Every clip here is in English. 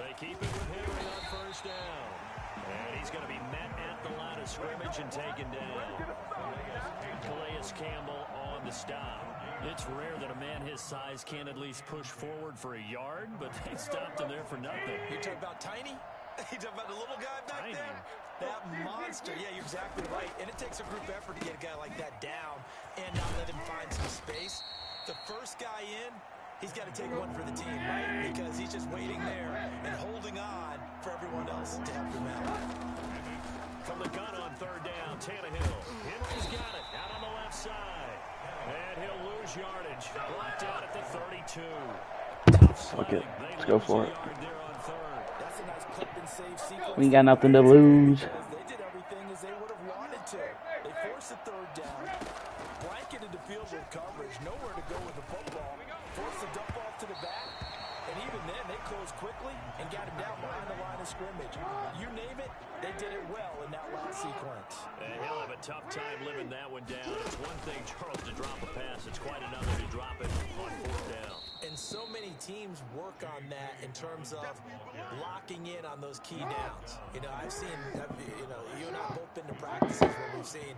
They keep it with Henry on first down. And he's going to be met at the line of scrimmage and taken down. Calais Campbell on the stop. It's rare that a man his size can at least push forward for a yard, but they stopped him there for nothing. You talking about tiny? You talking about the little guy back there? That monster. Yeah, you're exactly right. And it takes a group effort to get a guy like that down and not let him find some space. The first guy in, he's got to take one for the team, right? Because he's just waiting there and holding on for everyone else to help him out. From the gun on third down, Tannehill. Henry's got it out on the left side. And he'll lose yardage. Blocked out at the 32. Fuck it. Let's go for it. That's a nice clip and save sequence. We ain't got nothing to lose. They did everything as they would have wanted to. They forced the third down, blanketed the field with coverage, nowhere to go with the football, forced the dump off to the back, and even then they closed quickly and got him down behind the line of scrimmage. You name it, they did it well in that last sequence. He'll have a tough time living that one down. It's one thing, Charles, to drop a pass. It's quite another to drop it on fourth down. And so many teams work on that in terms of locking in on those key downs. You know, I've seen, you and I have both been to practices where we've seen,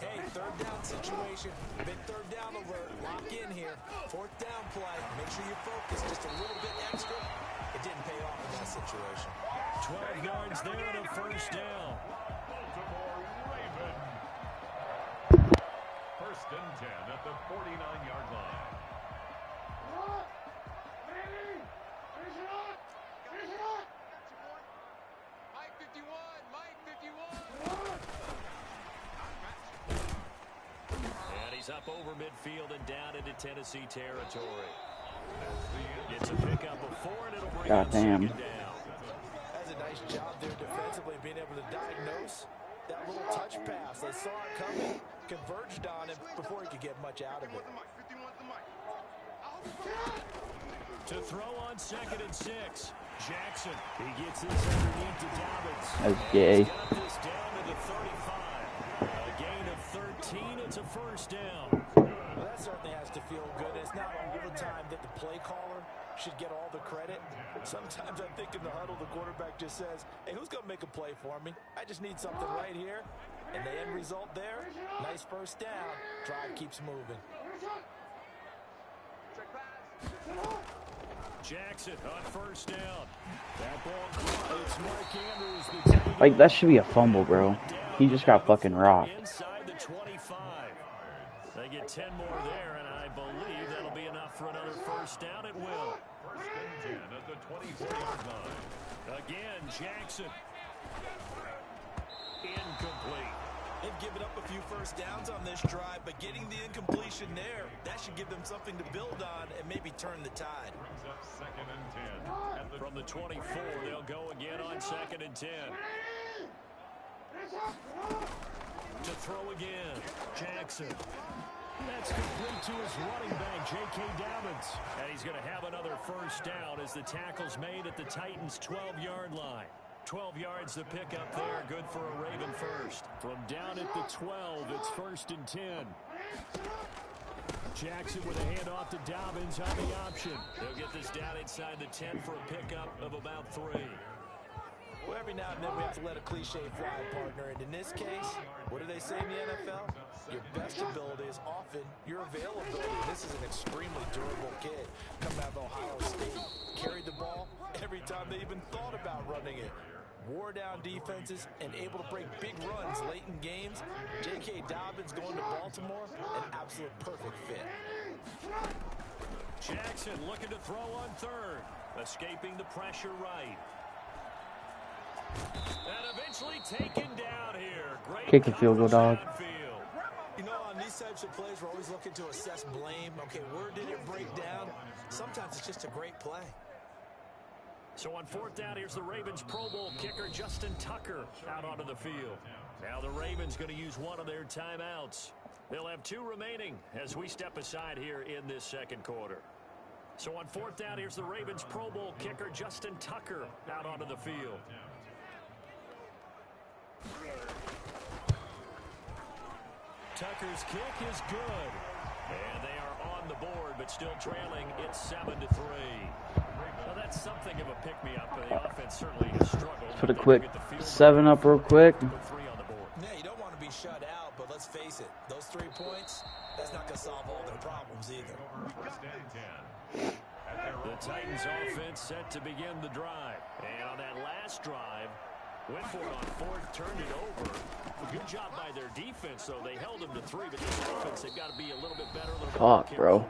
hey, third down situation, big third down alert, lock in here, fourth down play, make sure you focus just a little bit extra. It didn't pay off in that situation. 12 yards there and a first down. First and 10 at the 49-yard line. And he's up over midfield and down into Tennessee territory. It's a pickup of 4 and it'll bring up second down. That's a nice job there defensively, being able to diagnose that little touch pass. They saw it coming, converged on him before he could get much out of it. To throw on 2nd and 6. Jackson, he gets this underneath to Dobbins. That's gay. He's got this down to the 35. A gain of 13. It's a first down. Well, that certainly has to feel good. It's not all the time that the play caller should get all the credit. Sometimes I think in the huddle, the quarterback just says, hey, who's going to make a play for me? I just need something right here. And the end result there, nice first down. Drive keeps moving. Jackson on first down. That ball, it's Mark Andrews. Like, that should be a fumble, bro. He just got fucking rocked. Inside the 25. They get 10 more there, and I believe that'll be enough for another first down. It will. First and 10 at the 24-yard line. Again, Jackson. Incomplete. They've given up a few first downs on this drive, but getting the incompletion there, that should give them something to build on and maybe turn the tide. Brings up 2nd and 10. From the 24, they'll go again on 2nd and 10. To throw again, Jackson. That's complete to his running back, J.K. Dobbins. And he's going to have another first down as the tackle's made at the Titans' 12-yard line. 12 yards to pick up there, good for a Raven first. From down at the 12, it's 1st and 10. Jackson with a handoff to Dobbins on the option. They'll get this down inside the 10 for a pickup of about 3. Well, every now and then we have to let a cliche fly, partner. And in this case, what do they say in the NFL? Your best ability is often your availability. This is an extremely durable kid coming out of Ohio State. Carried the ball every time they even thought about running it. Wore down defenses and able to break big runs late in games. J.K. Dobbins going to Baltimore, an absolute perfect fit. Jackson looking to throw on third. Escaping the pressure right. And eventually taken down here. Great Kick the field goal, dog. You know, on these types of plays, we're always looking to assess blame. Okay, where did it break down? Sometimes it's just a great play. So on 4th down, here's the Ravens Pro Bowl kicker, Justin Tucker, out onto the field. Now the Ravens going to use one of their timeouts. They'll have 2 remaining as we step aside here in this second quarter. So on 4th down, here's the Ravens Pro Bowl kicker, Justin Tucker, out onto the field. Tucker's kick is good. And they are on the board, but still trailing. It's 7-3. Well, that's something of a pick-me-up, but the offense certainly has struggled. Put a quick 7 up real quick. Yeah, you don't want to be shut out, but let's face it, those 3 points, that's not going to solve all their problems either. The Titans offense set to begin the drive. And on that last drive, went for it on 4th, turned it over. Good job by their defense, though. They held them to 3, but this offense had got to be a little bit better. Fuck, bro.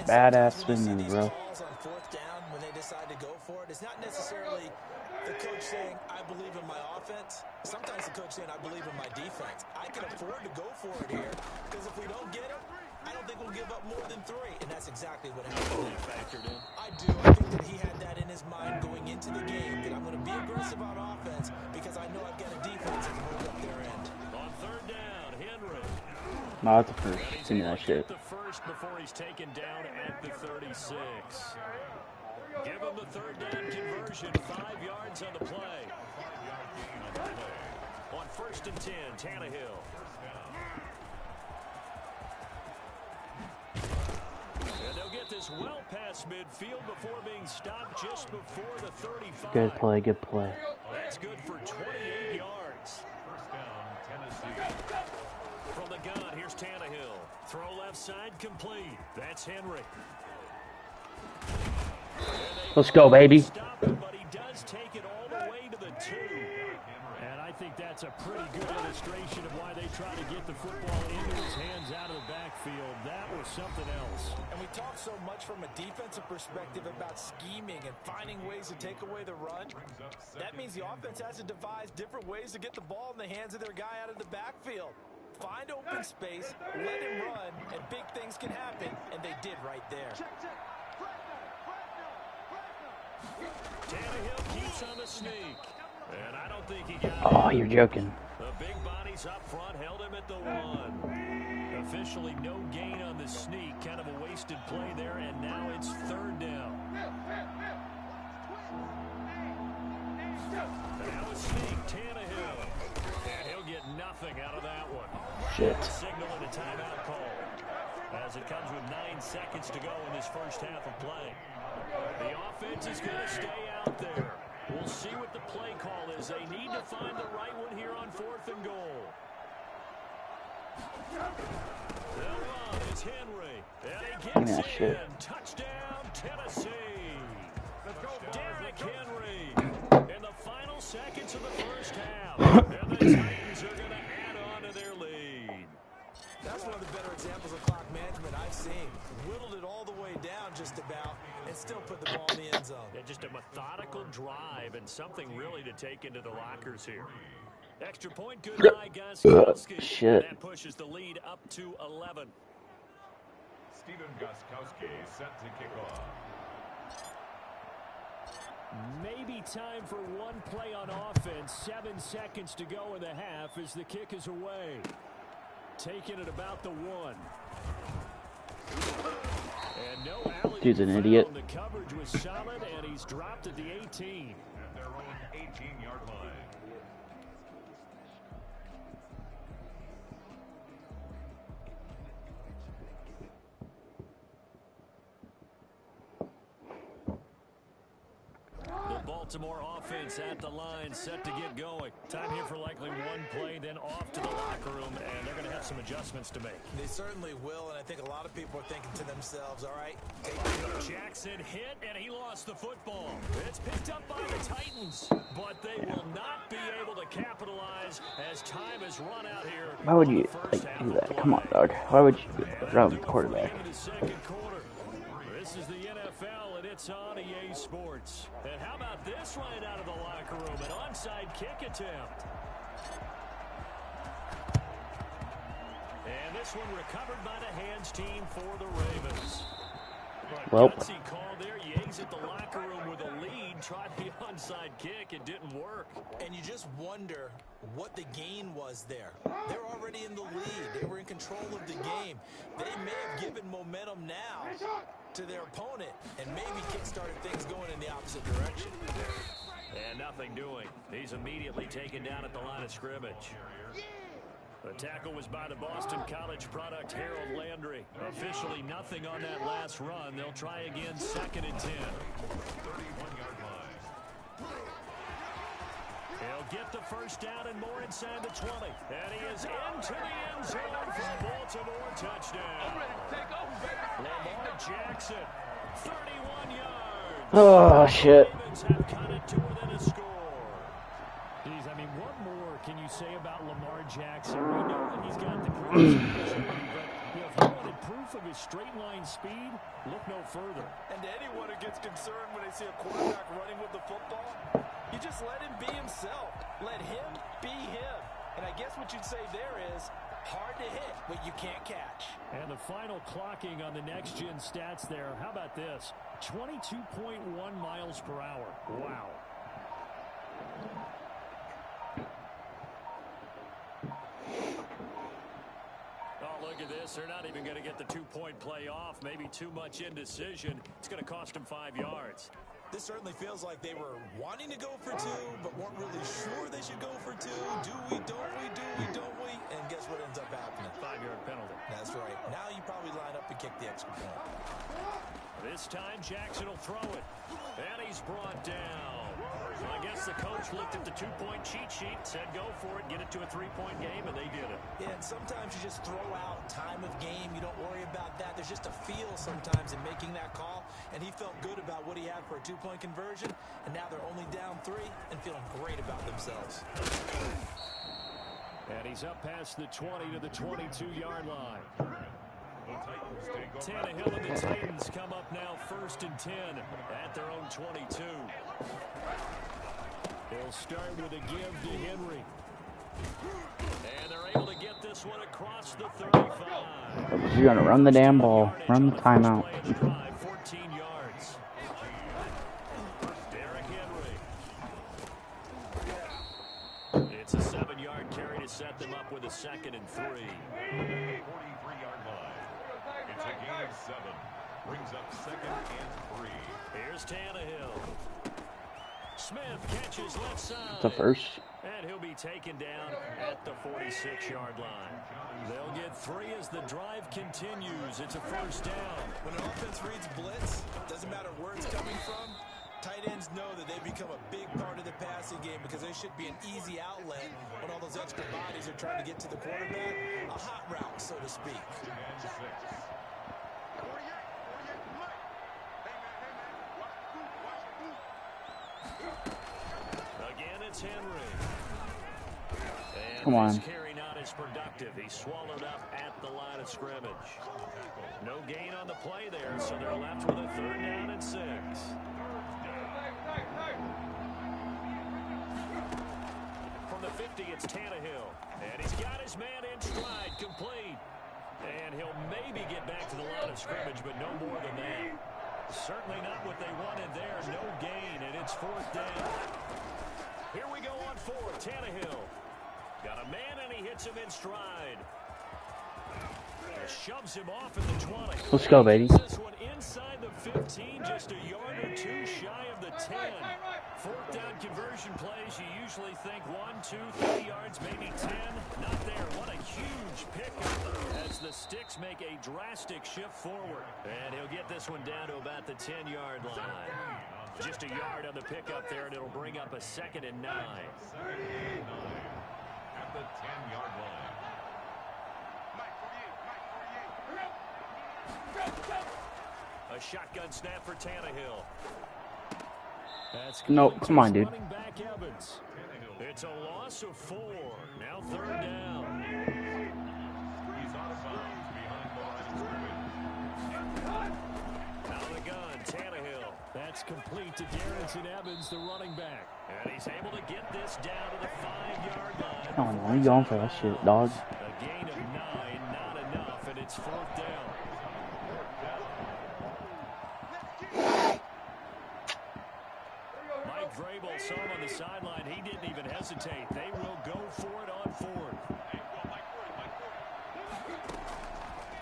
Badass spin move, bro. Calls on 4th down when they decide to go for it, it's not necessarily the coach saying, I believe in my offense. Sometimes the coach saying, I believe in my defense. I can afford to go for it here, because if we don't get it, I don't think we'll give up more than 3, and that's exactly what happened. I do. I think that he had that in his mind going into the game, that I'm going to be aggressive on offense because I know I've got a defense that can hold up their end. On 3rd down, Henry. No, that's the first. Give me that shit. The first before he's taken down at the 36. Give him the 3rd down conversion. 5 yards on the play. On 1st and 10, Tannehill. And they'll get this well past midfield before being stopped just before the 35. Good play, good play. That's good for 28 yards. First down, Tennessee. From the gun, here's Tannehill. Throw left side complete. That's Henry. Let's go, baby. Stop him, but he does take it all the way to the 2. And I think that's a pretty good illustration of why they try to get the football into his hands out of the backfield. That was something else. And we talk so much from a defensive perspective about scheming and finding ways to take away the run. That means the offense has to devise different ways to get the ball in the hands of their guy out of the backfield. Find open space, let him run, and big things can happen, and they did right there. Tannehill keeps on the sneak. And I don't think he got it. Oh, you're joking. The big bodies up front held him at the 1. Officially no gain on the sneak. Kind of a wasted play there, and now it's 3rd down. Now a sneak, Tannehill. And he'll get nothing out of that one. Shit. Signal and a timeout call. As it comes with 9 seconds to go in this first half of play. The offense is going to stay out there. We'll see what the play call is. They need to find the right one here on 4th and goal. The run is Henry. And he gets in. Touchdown, Tennessee. Derrick Henry in the final seconds of the first half. And the Titans are going to add on to their lead. That's one of the better examples of clock management I've seen. Whittled it all the way down just about and still put the ball in the end zone. Yeah, just a methodical drive and something really to take into the lockers here. Extra point, good by Gostkowski. Shit. That pushes the lead up to 11. Stephen Gostkowski set to kick off. Maybe time for one play on offense. 7 seconds to go in the half as the kick is away. Taking it about the 1. And no alley. Dude's an idiot. The coverage was solid, and he's dropped at the 18. At their own 18-yard line. Baltimore offense at the line, set to get going. Time here for likely one play, then off to the locker room, and they're going to have some adjustments to make. They certainly will, and I think a lot of people are thinking to themselves, all right, Jackson hit, and he lost the football. It's picked up by the Titans, but they will not be able to capitalize as time has run out here. Why would you do that? Come on, dog. Why would you run the quarterback? This is the NFL, and it's on EA Sports. And how about this right out of the locker room? An onside kick attempt. And this one recovered by the hands team for the Ravens. Well, gutsy call there. Yates at the locker room with a lead. Tried the onside kick. It didn't work. And you just wonder what the gain was there. They're already in the lead. They were in control of the game. They may have given momentum now to their opponent and maybe kick-started things going in the opposite direction. And nothing doing. He's immediately taken down at the line of scrimmage. The tackle was by the Boston College product, Harold Landry. Officially nothing on that last run. They'll try again, 2nd and 10. 31-yard line. the first down and more inside the 20. And he is into the end zone for a Baltimore touchdown. Lamar Jackson, 31 yards. Oh, shit. The Ravens have cut it to within a score. Geez, I mean, what more can you say about Lamar Jackson? We know that he's got the great speed, but you know, if you wanted proof of his straight line speed, look no further. And to anyone who gets concerned when they see a quarterback running with the football, you just let him be himself. Let him be him. And I guess what you'd say there is hard to hit, but you can't catch. And the final clocking on the next-gen stats there, how about this? 22.1 miles per hour. Wow. Oh, look at this. They're not even going to get the two-point play off. Maybe too much indecision. It's going to cost them 5 yards. This certainly feels like they were wanting to go for two, but weren't really sure they should go for two. Do we, don't we, do we, don't we? And guess what ends up happening? 5-yard penalty. That's right. Now you probably line up and kick the extra point. This time Jackson will throw it. And he's brought down. So I guess the coach looked at the two-point cheat sheet, said go for it, get it to a three-point game, and they did it. Yeah, and sometimes you just throw out time of game. You don't worry about that. There's just a feel sometimes in making that call, and he felt good about what he had for a two-point conversion, and now they're only down 3 and feeling great about themselves. And he's up past the 20 to the 22-yard line. Tannehill and the Titans come up now 1st and 10 at their own 22. They'll start with a give to Henry. And they're able to get this one across the 35. You're going to run the damn ball. Run the timeout. 14 yards. Derrick Henry. It's a 7-yard carry to set them up with a 2nd and 3. 43-yard line. It's a gain of 7. Brings up 2nd and 3. Here's Tannehill. Smith catches left side. The first. And he'll be taken down at the 46-yard line. They'll get 3 as the drive continues. It's a first down. When an offense reads blitz, doesn't matter where it's coming from, tight ends know that they become a big part of the passing game because they should be an easy outlet when all those extra bodies are trying to get to the quarterback. A hot route, so to speak. Again, it's Henry. And come on. this carry not as productive. He's swallowed up at the line of scrimmage. No gain on the play there, so they're left with a 3rd down and 6. From the 50, it's Tannehill. And he's got his man in stride, complete. And he'll maybe get back to the line of scrimmage, but no more than that. Certainly not what they wanted there. No gain, and it's 4th down. Here we go on 4. Tannehill. Got a man, and he hits him in stride. Shoves him off at the 20. Let's go, baby. This one inside the 15, just a yard or 2 shy of the 10. 4th down conversion plays, you usually think 1, 2, 3 yards, maybe 10. Not there. What a huge pickup as the Sticks make a drastic shift forward. And he'll get this one down to about the 10-yard line. Just a yard on the pickup there, and it'll bring up a 2nd and 9. At the 10-yard line. A shotgun snap for Tannehill. Nope, come on, dude. Running back Evans. It's a loss of 4. Now 3rd down. He's out of bounds behind the line of scrimmage. Out of the gun, Tannehill. That's complete to Darrington Evans, the running back. And he's able to get this down to the 5-yard line. Come on, you going for that shit, dog. A gain of 9, not enough, and it's 4th down. Mike Vrabel saw him on the sideline. He didn't even hesitate. They will go for it on 4th.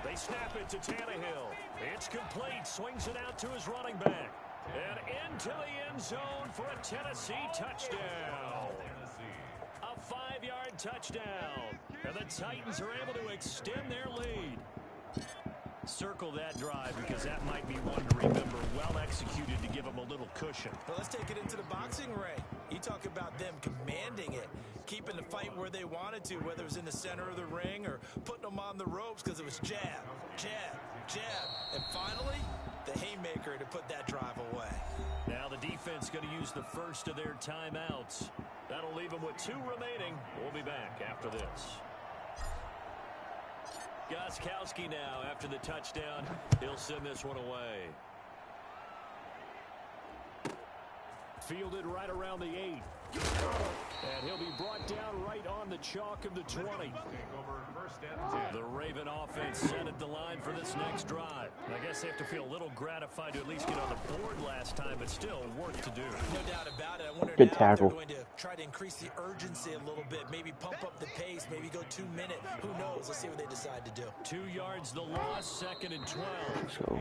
They snap it to Tannehill. It's complete. Swings it out to his running back. And into the end zone for a Tennessee touchdown. A 5-yard touchdown. And the Titans are able to extend their lead. Circle that drive because that might be one to remember. Well executed to give them a little cushion. Well, let's take it into the boxing ring. You talk about them commanding it, keeping the fight where they wanted to, whether it was in the center of the ring or putting them on the ropes because it was jab, jab, jab. And finally, the haymaker to put that drive away. Now the defense going to use the first of their timeouts. That'll leave them with 2 remaining. We'll be back after this. Gostkowski now after the touchdown. He'll send this one away. Fielded right around the 8. And he'll be brought down right on the chalk of the 20. The Raven offense set at the line for this next drive. I guess they have to feel a little gratified to at least get on the board last time, but still work to do. No doubt about it. I wonder Good now tackle. if they're going to try to increase the urgency a little bit, maybe pump up the pace, maybe go 2 minute. Who knows? Let's see what they decide to do. 2 yards the loss, 2nd and 12. So,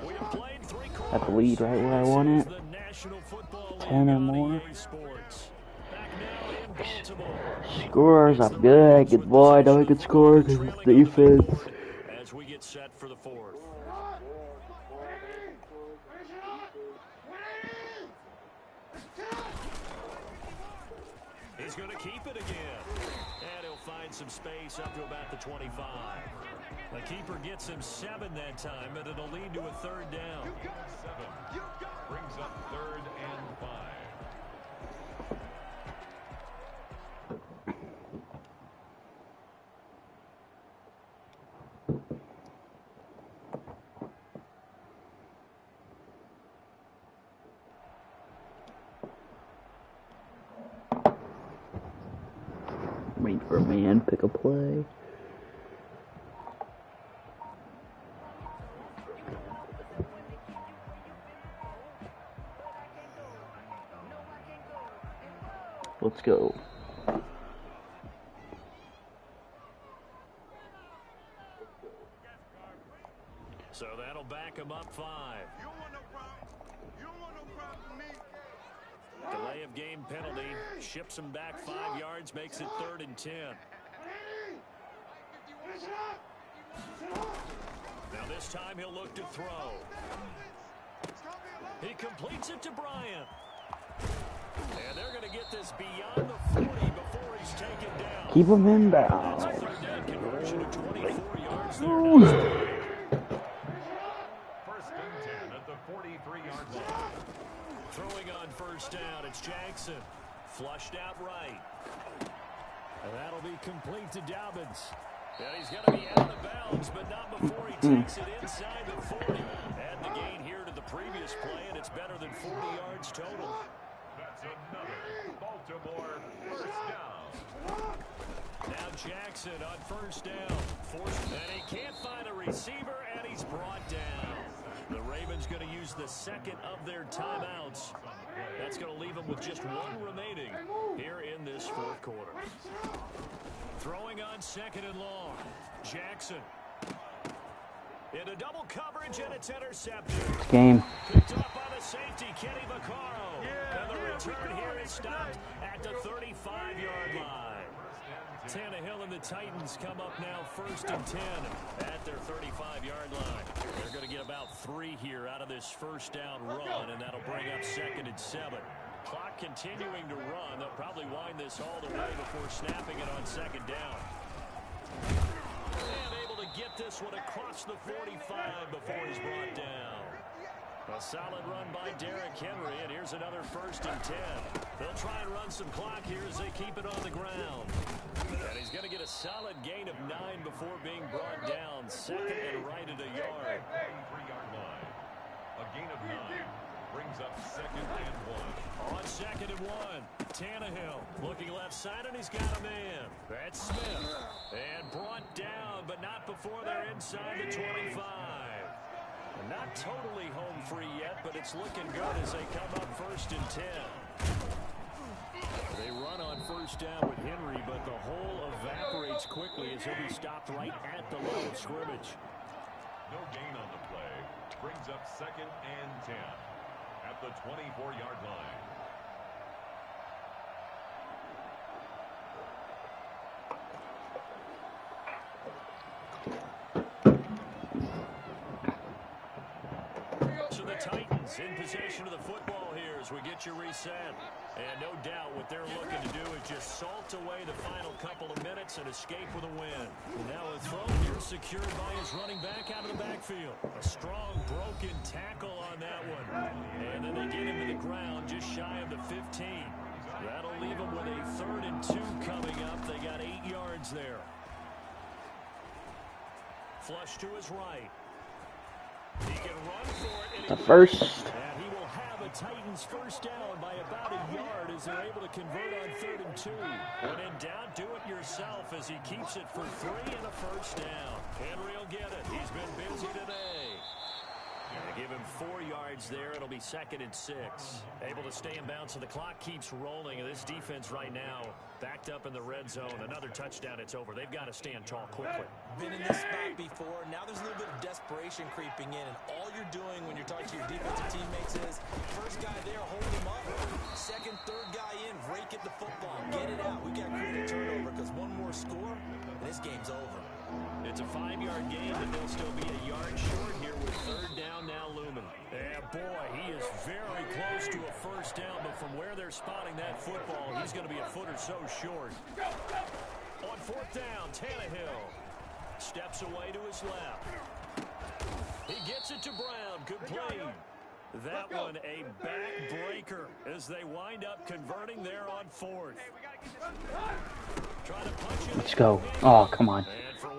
We have played 3 quarters. got the lead right where I want it. The National Football League 10 or on more. EA Sports. Back now in Baltimore. Scores, I'm good. Good boy. I know I can score because it's defense. As we get set for the 4th. He's going to keep it again. And he'll find some space up to about the 25. The keeper gets him 7 that time, but it'll lead to a 3rd down. 7 brings up 3rd and 5. Wait for a man, pick a play. Let's go. So that'll back him up 5. Delay of game penalty ships him back 5 yards, makes it 3rd and 10. Now this time he'll look to throw. He completes it to Bryant. And they're going to get this beyond the 40 before he's taken down. Keep him in That's a bounds. 3rd down conversion of 24 yards there. First and 10 at the 43-yard line. Throwing on 1st down, it's Jackson. Flushed out right. And that'll be complete to Dobbins. And he's going to be out of bounds, but not before he takes it inside the 40. Add the gain here to the previous play, and it's better than 40 yards total. That's another Baltimore first down. Now Jackson on 1st down. And he can't find a receiver, and he's brought down. The Ravens going to use the 2nd of their timeouts. That's going to leave them with just 1 remaining here in this 4th quarter. Throwing on 2nd and long. Jackson. Into double coverage, and it's intercepted. Game. Picked up by the safety, Kenny Vaccaro. And the return here is stopped at the 35-yard line. Tannehill and the Titans come up now 1st and 10 at their 35-yard line. They're going to get about 3 here out of this 1st down run, and that'll bring up 2nd and 7. Clock continuing to run. They'll probably wind this all the way before snapping it on 2nd down. And able to get this one across the 45 before he's brought down. A solid run by Derrick Henry, and here's another 1st and 10. They'll try and run some clock here as they keep it on the ground. And he's going to get a solid gain of 9 before being brought down. 2nd and right at a yard. 43-yard line. A gain of 9 brings up 2nd and 1. On 2nd and 1, Tannehill looking left side, and he's got a man. That's Smith. And brought down, but not before they're inside the 25. Not totally home free yet, but it's looking good as they come up 1st and 10. They run on 1st down with Henry, but the hole evaporates quickly as he'll be stopped right at the line of scrimmage. No gain on the play. Brings up 2nd and 10 at the 24-yard line. Ravens in possession of the football here as we get you reset. And no doubt what they're looking to do is just salt away the final couple of minutes and escape with a win. And now a throw here secured by his running back out of the backfield. A strong broken tackle on that one. And then they get him to the ground just shy of the 15. That'll leave them with a 3rd and 2 coming up. They got 8 yards there. Flush to his right. He can run for it. And The first. And he will have a Titans first down by about a yard as they're able to convert on 3rd and 2. When in doubt, do it yourself as he keeps it for 3 and a first down. Henry will get it. He's been busy today. They give him 4 yards there. It'll be 2nd and 6. Able to stay in bounds, so the clock keeps rolling. And this defense right now backed up in the red zone. Another touchdown, it's over. They've got to stand tall quickly. Been in this spot before. Now there's a little bit of desperation creeping in. And all you're doing when you're talking to your defensive teammates is, first guy there, hold him up. Second, third guy in, rake at the football. Get it out. We got to create a turnover because one more score, and this game's over. It's a 5-yard gain, but they'll still be a yard short here with 3rd down now looming. Yeah, boy, he is very close to a first down, but from where they're spotting that football, he's going to be a foot or so short. On 4th down, Tannehill steps away to his left. He gets it to Brown. Good play. That one a backbreaker as they wind up converting there on 4th. Trying to punch it. Let's go. Oh, come on.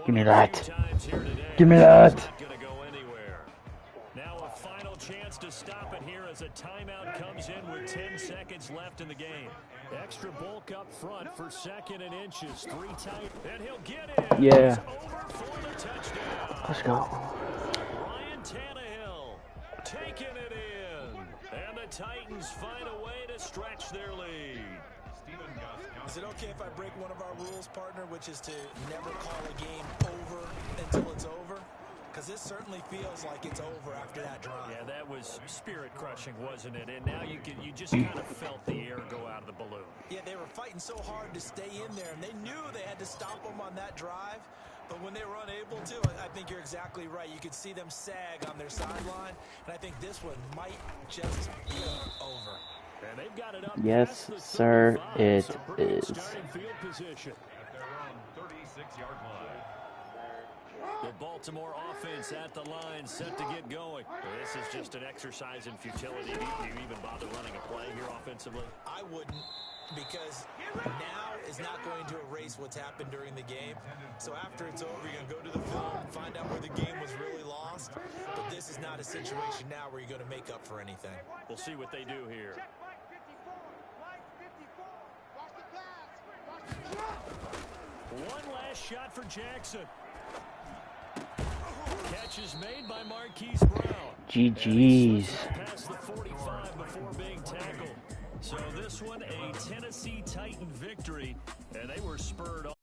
Give me that. Give me that. Not going to go anywhere. Now a final chance to stop it here as a timeout comes in with 10 seconds left in the game. Extra bulk up front for 2nd and inches. 3 tight. And he'll get it. Yeah. He's over for the touchdown. Let's go. Ryan Tannehill taking it in. And the Titans find a way to stretch their lead. Is it okay if I break one of our rules, partner, which is to never call a game over until it's over? Because this certainly feels like it's over after that drive. Yeah, that was spirit-crushing, wasn't it? And now you just kind of felt the air go out of the balloon. Yeah, they were fighting so hard to stay in there, and they knew they had to stop them on that drive. But when they were unable to, I think you're exactly right. You could see them sag on their sideline, and I think this one might just be over. And they've got it up Yes, sir, it is. Starting field position. At their own 36-yard line. The Baltimore offense at the line, set to get going. This is just an exercise in futility. Do you even bother running a play here offensively? I wouldn't, because now is not going to erase what's happened during the game. So after it's over, you're going to go to the film and find out where the game was really lost. But this is not a situation now where you're going to make up for anything. We'll see what they do here. One last shot for Jackson. Catch is made by Marquise Brown. GG's. Past the 45 before being tackled. So this one a Tennessee Titan victory, and they were spurred on.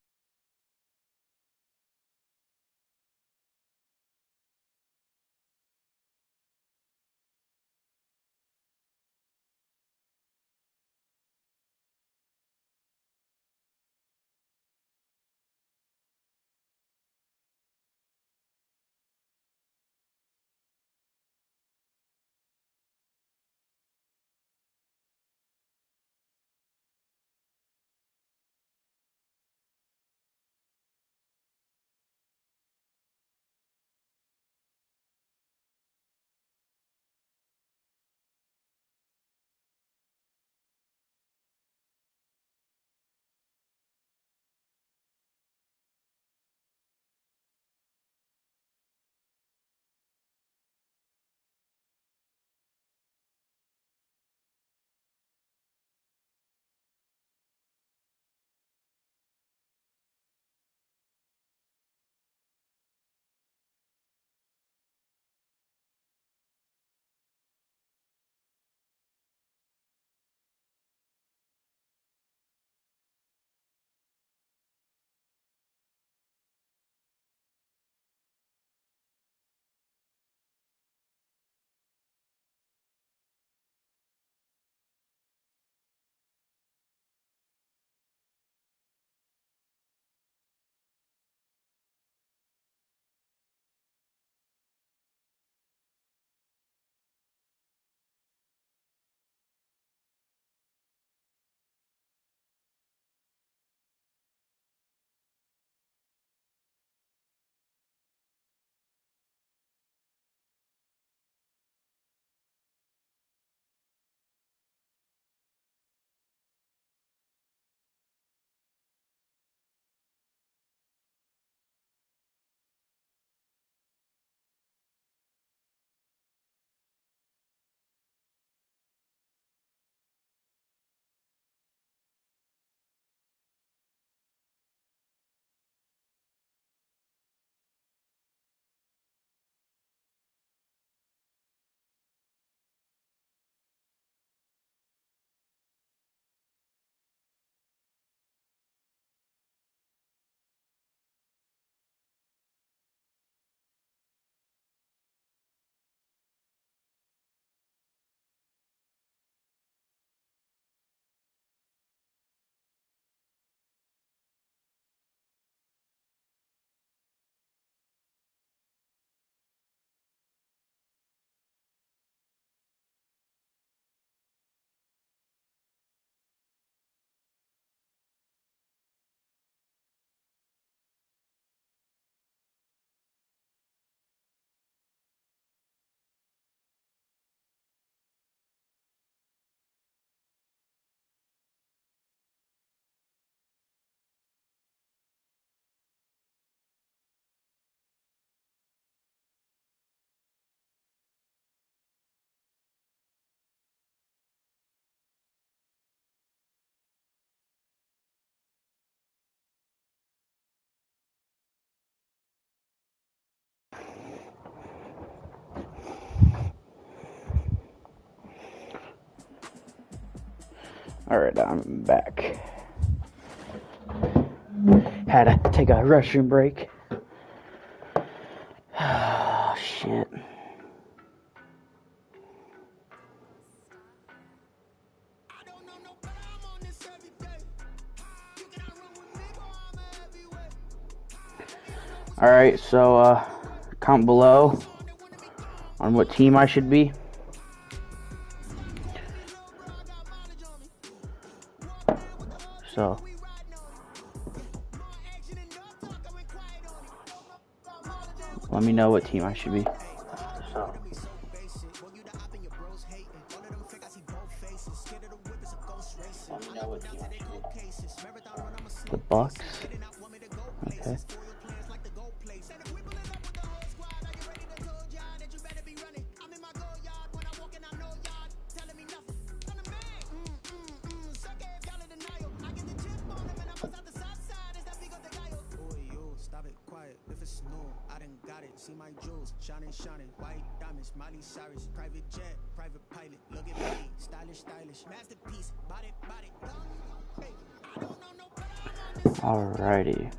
Alright, I'm back. Had to take a restroom break. Oh, shit. Alright, so comment below on what team I should be. So let me know what team I should be. So let me know what team I should be. The Bucks. Okay. See my jewels, shining, white diamonds, Miley Cyrus, private jet, private pilot, look at me, stylish, masterpiece, body, hey, I don't know no better. Alrighty.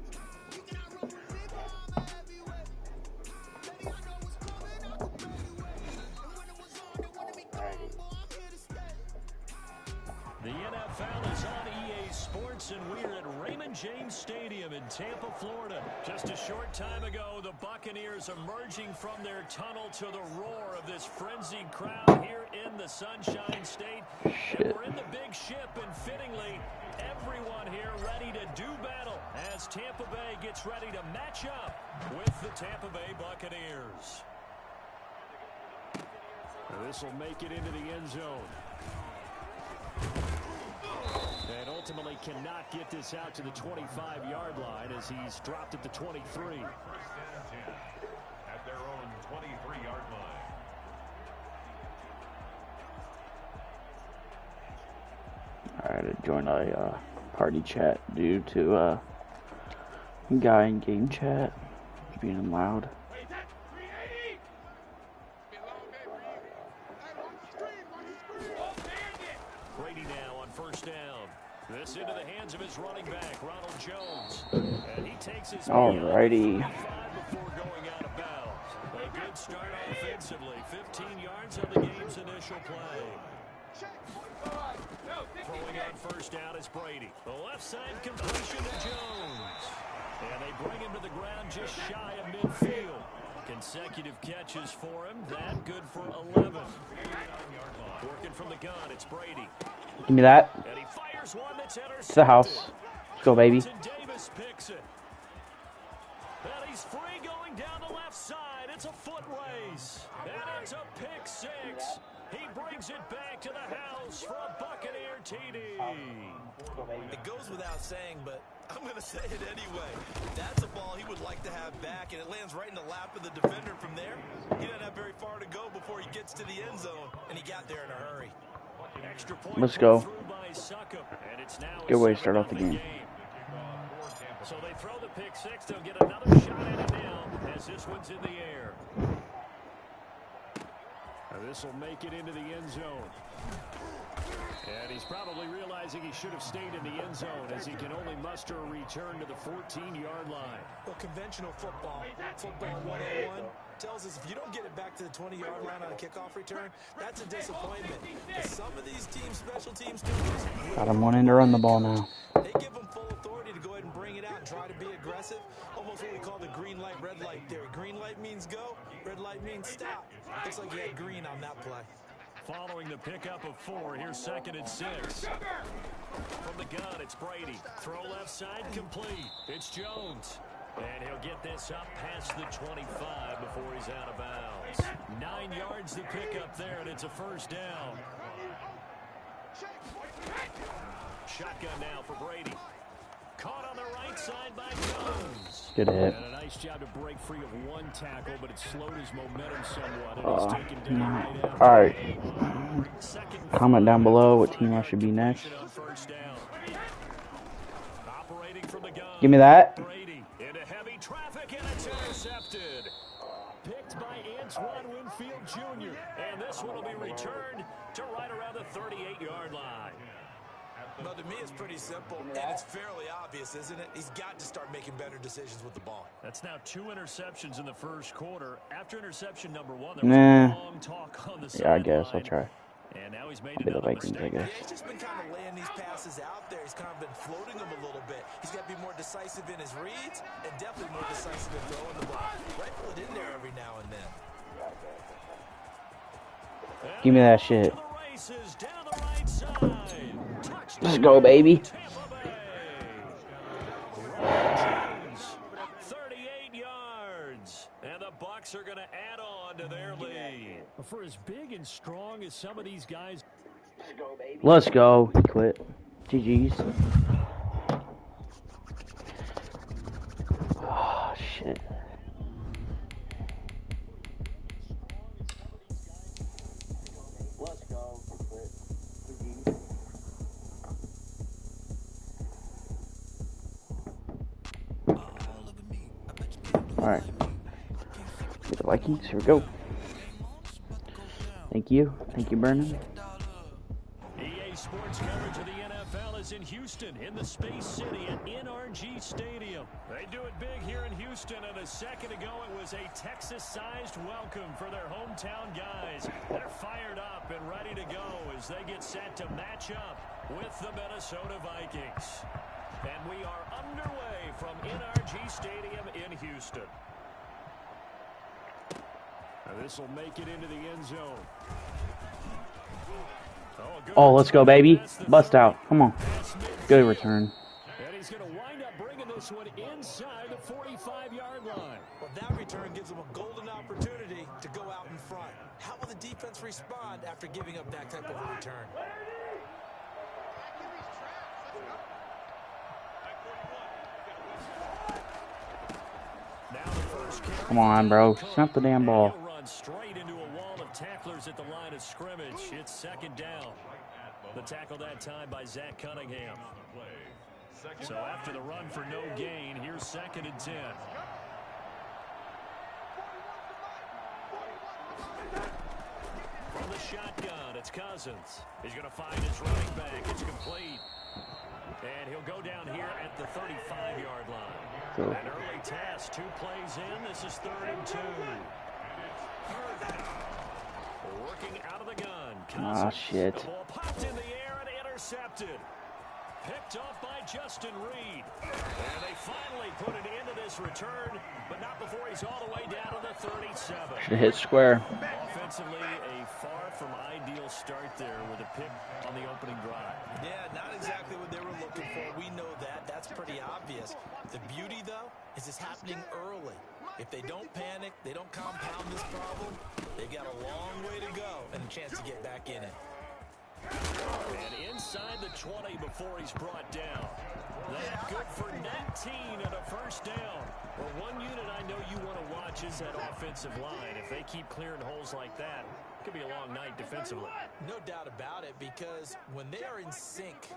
The NFL is on EA Sports, and we're at Raymond James Stadium in Tampa, Florida. Just a short time ago, the Buccaneers emerging from their tunnel to the roar of this frenzied crowd here in the Sunshine State. And we're in the big ship, and fittingly, everyone here ready to do battle as Tampa Bay gets ready to match up with the Tampa Bay Buccaneers. This will make it into the end zone. And ultimately cannot get this out to the 25-yard line as he's dropped at the 23. First and 10 at their own 23-yard line. Alright, I joined a party chat due to a guy in game chat being loud. Brady now on first down. This into the hands of his running back, Ronald Jones. And he takes his Alrighty. before going out of bounds. A good start offensively. 15 yards on the game's initial play. Throwing on first down is Brady. The left side completion to Jones. And they bring him to the ground just shy of midfield. Consecutive catches for him. That good for 11. Working from the gun, it's Brady. Give me that. And he fires one that's It's the house. Let's go, baby. Davis picks it. And he's free going down the left side. It's a foot race. And it's a pick six. He brings it back to the house for a Buccaneer TD. It goes without saying, but I'm going to say it anyway. That's a ball he would like to have back, and it lands right in the lap of the defender from there. He doesn't have very far to go before he gets to the end zone, and he got there in a hurry. Extra point. Let's go. And it's now Good way to start off the game. So they throw the pick six. They'll get another shot at it now as this one's in the air. This will make it into the end zone. And he's probably realizing he should have stayed in the end zone as he can only muster a return to the 14-yard line. Well, conventional football 101, tells us if you don't get it back to the 20-yard line on a kickoff return, that's a disappointment. But some of these teams, special teams coaches, Got him wanting to run the ball now. they give them full authority to go ahead and bring it out and try to be aggressive. Almost what we call the green light, red light theory. Green light means go, red light means stop. Looks like you had green on that play. Following the pickup of 4, here's 2nd and 6. From the gun, it's Brady. Throw left side complete. It's Jones. And he'll get this up past the 25 before he's out of bounds. 9 yards to pick up there, and it's a first down. Shotgun now for Brady. Caught on the right side by Jones. Good hit. And a nice job to break free of one tackle, but it slowed his momentum somewhat. And he's taken down right after. Alright. Comment down below what team I should be next. Give me that. Brady into heavy traffic, and it's intercepted. Picked by Antoine Winfield Jr. And this one will be returned to right around the 38-yard line. Well, to me, it's pretty simple, and it's fairly obvious, isn't it? He's got to start making better decisions with the ball. That's now 2 interceptions in the first quarter. After interception number 1, there was a long talk on the sideline. Yeah, I guess I'll try. And now he's made I'll be the another Vikings, mistake. I guess. Yeah, he's just been kind of laying these passes out there. He's kind of been floating them a little bit. He's got to be more decisive in his reads and definitely more decisive in throwing the ball. Rifle it in there every now and then. Give me that shit. Let's go, baby. 38 yards. And the Bucs are going to add on to their lead. For as big and strong as some of these guys. Let's go. He quit. GG's. Oh, shit. Let's go. He quit. GG's. Alright. Get the Vikings. Here we go. Thank you. Thank you, Brennan. EA Sports coverage of the NFL is in Houston, in the Space City at NRG Stadium. They do it big here in Houston, and a second ago it was a Texas-sized welcome for their hometown guys. They're fired up and ready to go as they get set to match up with the Minnesota Vikings. And we are underway from NRG Stadium in Houston. This will make it into the end zone. Oh, let's go, baby. Bust out. Come on. Good return. And he's going to wind up bringing this one inside the 45-yard line. Well, that return gives them a golden opportunity to go out in front. How will the defense respond after giving up that type of a return? Come on, bro. Snap the damn ball. Straight into a wall of tacklers at the line of scrimmage. It's second down. The tackle that time by Zach Cunningham. So after the run for no gain, here's 2nd and 10. From the shotgun, it's Cousins. He's going to find his running back. It's complete. And he'll go down here at the 35-yard line. Cool. An early test. 2 plays in. This is 3rd and 2. Working out of the gun. Ah, shit. The ball popped in the air and intercepted. Picked off by Justin Reed. And they finally put an end to this return, but not before he's all the way down to the 37. Should hit square. Offensively, a far from ideal start there with a pick on the opening drive. Yeah, not exactly what they were looking for. We know that. That's pretty obvious. The beauty, though, is it's happening early. If they don't panic, they don't compound this problem, they've got a long way to go and a chance to get back in it. And inside the 20 before he's brought down. That good for 19 and a first down. Well, one unit I know you want to watch is that offensive line. If they keep clearing holes like that, it could be a long night defensively. No doubt about it, because when they are in sync,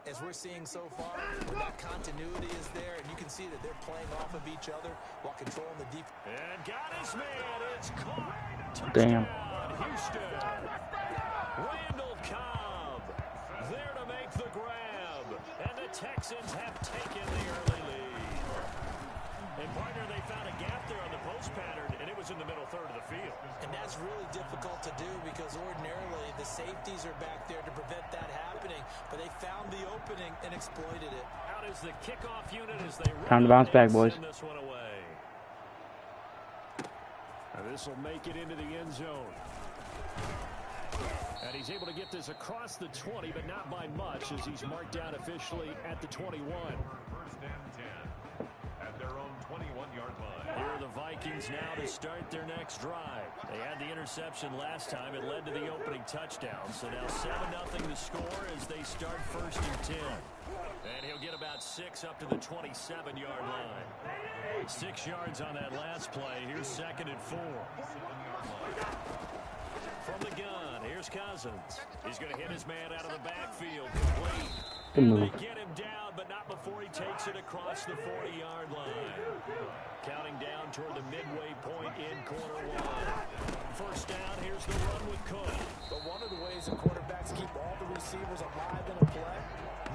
as we're seeing so far, when that continuity is there, and you can see that they're playing off of each other while controlling the defense. And got his man. It's caught. Damn. Houston. Randall Cobb there to make the grab. And the Texans have taken the early lead. And partner, they found a gap there on the post pattern, and it was in the middle third of the field. And that's really difficult to do because ordinarily the safeties are back there to prevent that happening. But they found the opening and exploited it. Out is the kickoff unit as they Time to bounce back, boys. send this one away. And this will make it into the end zone. And he's able to get this across the 20, but not by much as he's marked down officially at the 21. First and 10 at their own 21-yard line. Here are the Vikings now to start their next drive. They had the interception last time. It led to the opening touchdown. So now 7-0 the score as they start 1st and 10. And he'll get about 6 up to the 27-yard line. 6 yards on that last play. Here's 2nd and 4. From the gun, here's Cousins. He's going to hit his man out of the backfield. Complete. Good move. They get him down, but not before he takes it across the 40-yard line. Counting down toward the midway point in quarter one. First down, here's the run with Cook. But one of the ways the quarterbacks keep all the receivers alive in a play,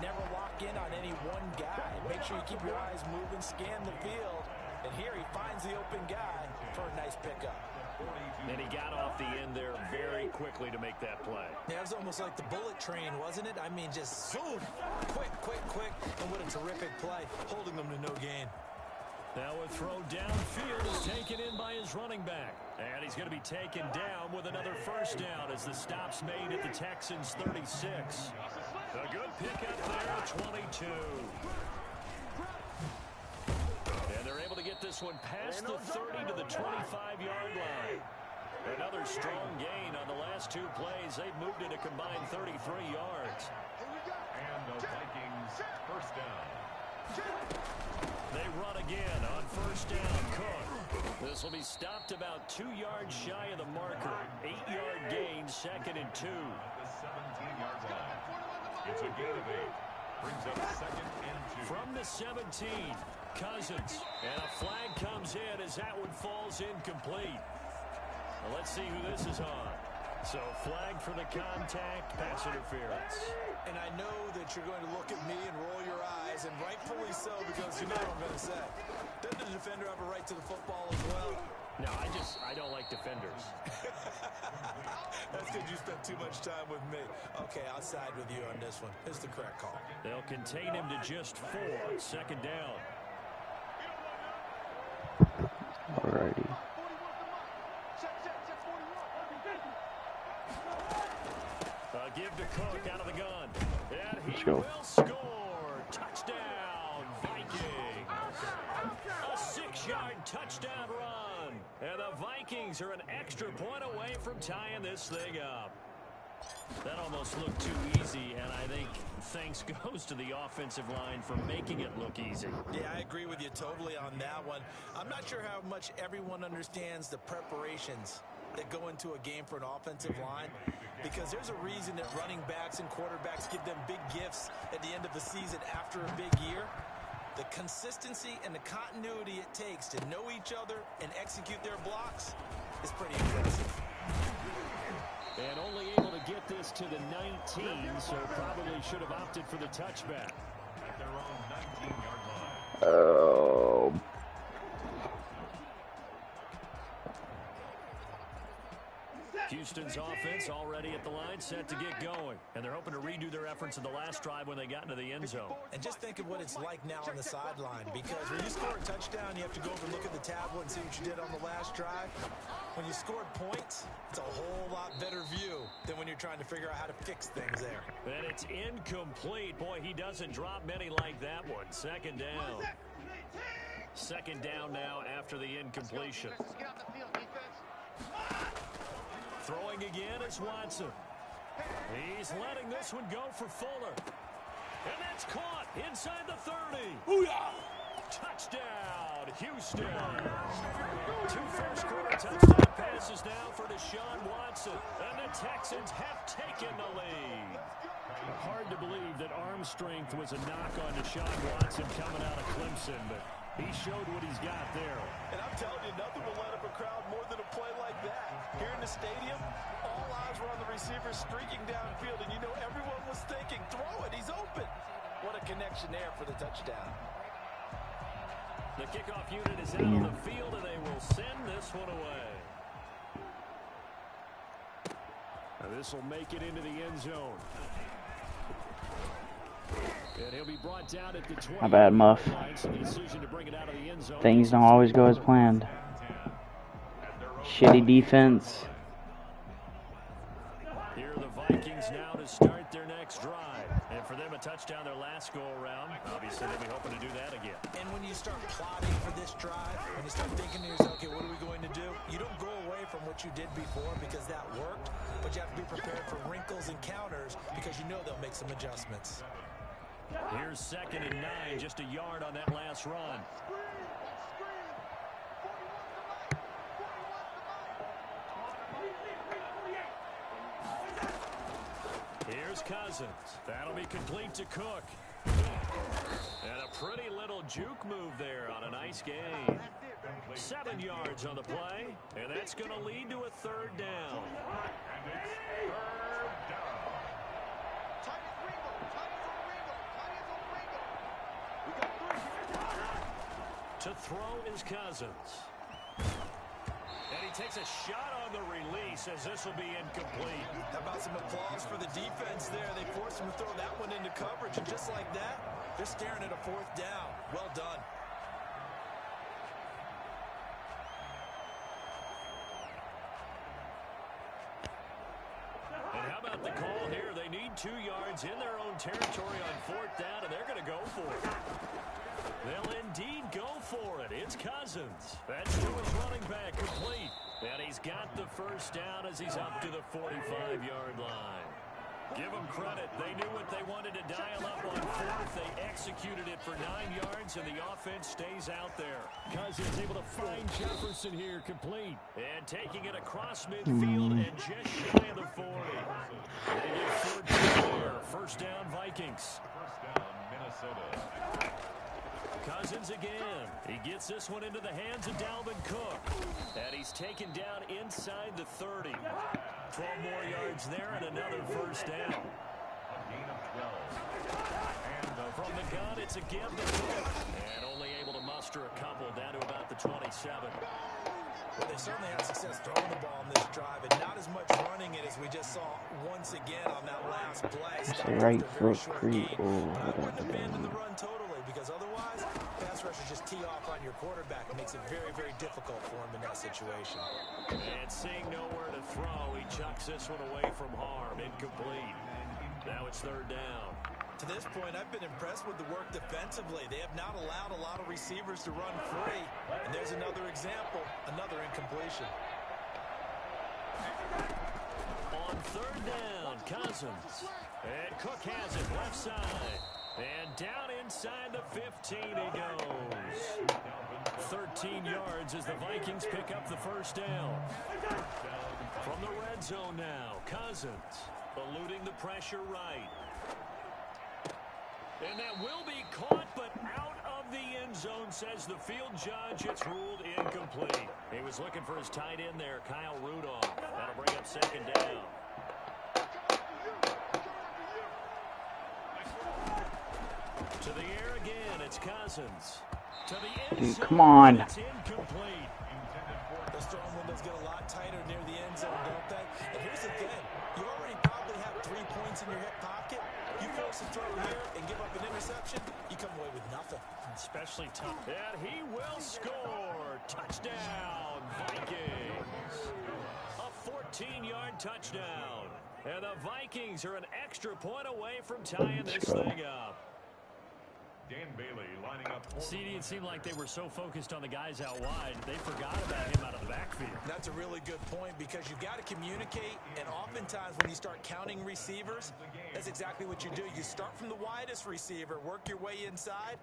never lock in on any one guy. Make sure you keep your eyes moving, scan the field. And here he finds the open guy for a nice pickup. And he got off the end there very quickly to make that play. Yeah, it was almost like the bullet train, wasn't it? I mean, just zoom, quick, and what a terrific play, holding them to no gain. Now a throw downfield is taken in by his running back. And he's going to be taken down with another first down as the stop's made at the Texans' 36. A good pickup there at 22. And they're able to get this one past the 30 to the 25-yard line. Another strong gain on the last two plays. They've moved it a combined 33 yards. And the Vikings first down. They run again on first down. Cook. This will be stopped about 2 yards shy of the marker. 8-yard gain, second and 2. The 17-yard line. It's a gain of 8. Brings up second and 2. From the 17, Cousins. And a flag comes in as that one falls incomplete. Well, let's see who this is on. So flag for the contact, pass interference. And I know that you're going to look at me and roll your eyes, and rightfully so, because you know what I'm going to say. Doesn't the defender have a right to the football as well? No, I don't like defenders. That's because you spent too much time with me. Okay, I'll side with you on this one. It's the correct call. They'll contain him to just 4. Second down. Alrighty. Give to Cook out of the gun. And he go. will score. Touchdown, Vikings. A 6-yard touchdown run. And the Vikings are an extra point away from tying this thing up. That almost looked too easy, and I think thanks goes to the offensive line for making it look easy. Yeah, I agree with you totally on that one. I'm not sure how much everyone understands the preparations that go into a game for an offensive line, because there's a reason that running backs and quarterbacks give them big gifts at the end of the season after a big year. The consistency and the continuity it takes to know each other and execute their blocks is pretty impressive. And only able to get this to the 19, so probably should have opted for the touchback. At their own 19-yard line. Oh. Houston's offense already at the line, set to get going. And they're hoping to redo their efforts in the last drive when they got into the end zone. And just think of what it's like now on the sideline, because when you score a touchdown, you have to go over and look at the tablet and see what you did on the last drive. When you scored points, it's a whole lot better view than when you're trying to figure out how to fix things there. And it's incomplete. Boy, he doesn't drop many like that one. Second down. Second down now after the incompletion. Throwing again is Watson. He's letting this one go for Fuller. And that's caught inside the 30. Booyah! Touchdown, Houston. 2 first-quarter touchdown passes now for Deshaun Watson. And the Texans have taken the lead. Hard to believe that arm strength was a knock on Deshaun Watson coming out of Clemson, but he showed what he's got there. And I'm telling you, nothing will light up a crowd more than a play like that. Here in the stadium, all eyes were on the receiver streaking downfield, and you know everyone was thinking, throw it, he's open. What a connection there for the touchdown. The kickoff unit is out on the field, and they will send this one away. Now this will make it into the end zone. And he'll be brought down at the 20. My bad, Muff. So the decision to bring it out of the end zone. Things don't always go as planned. Shitty defense. Here are the Vikings now to start their next drive. And for them, a touchdown their last go-around. Obviously, they'll be hoping to do that again. And when you start plotting for this drive, when you start thinking to yourself, okay, what are we going to do? You don't go away from what you did before because that worked, but you have to be prepared for wrinkles and counters because you know they'll make some adjustments. Here's second and 9, just a yard on that last run. Here's Cousins. That'll be complete to Cook. And a pretty little juke move there on a nice game. 7 yards on the play, and that's going to lead to a third down. And it's third down. To throw is Cousins. And he takes a shot on the release as this will be incomplete. How about some applause for the defense there? They forced him to throw that one into coverage, and just like that, they're staring at a fourth down. Well done. And how about the call here? They need 2 yards in their own territory on fourth down, and they're going to go for it. They'll indeed go for it. It's Cousins. That's to his running back, complete. And he's got the first down as he's up to the 45-yard line. Give them credit. They knew what they wanted to dial up on fourth. They executed it for 9 yards, and the offense stays out there. Cousins able to find Jefferson here, complete. And taking it across midfield and just shy of the 40. They get 14 there. First down, Vikings. First down, Minnesota. Cousins again. He gets this one into the hands of Dalvin Cook. And he's taken down inside the 30. 12 more yards there and another first down. A gain of 12. And From the gun, it's a give to Cook. And only able to muster a couple down to about the 27. Well, they certainly had success throwing the ball on this drive, and not as much running it as we just saw once again on that last play. Say right foot creep. But I wouldn't abandon the run totally, because otherwise, pass rushers just tee off on your quarterback. It makes it very, very difficult for him in that situation. And seeing nowhere to throw, he chucks this one away from harm. Incomplete. Now it's third down. To this point, I've been impressed with the work defensively. They have not allowed a lot of receivers to run free. And there's another example, another incompletion. On third down, Cousins. And Cook has it left side. And down inside the 15 he goes. 13 yards as the Vikings pick up the first down. From the red zone now, Cousins eluding the pressure right. And that will be caught, but out of the end zone, says the field judge. It's ruled incomplete. He was looking for his tight end there, Kyle Rudolph. That'll bring up second down. To the air again, it's Cousins. To the end zone, come on. it's incomplete. Those throwing windows get a lot tighter near the end zone, don't they? And here's the thing. You already probably have 3 points in your hip pocket. You force a throw here and give up an interception, you come away with nothing. Especially tough. And he will score. Touchdown, Vikings. A 14-yard touchdown. And the Vikings are an extra point away from tying this thing up. Dan Bailey lining up. CD, it seemed like they were so focused on the guys out wide, they forgot about him out of the backfield. That's a really good point, because you've got to communicate, and oftentimes when you start counting receivers, that's exactly what you do. You start from the widest receiver, work your way inside.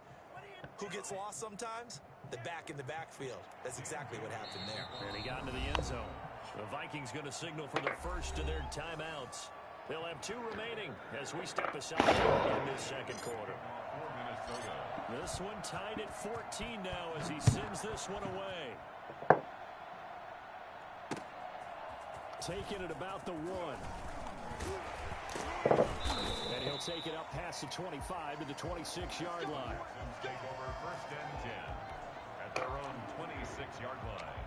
Who gets lost sometimes? The back in the backfield. That's exactly what happened there. And he got into the end zone. The Vikings going to signal for the first of their timeouts. They'll have 2 remaining as we step aside in this second quarter. This one tied at 14 now as he sends this one away. Taking it about the 1. And he'll take it up past the 25 to the 26-yard line. Take over first and 10 at their own 26-yard line.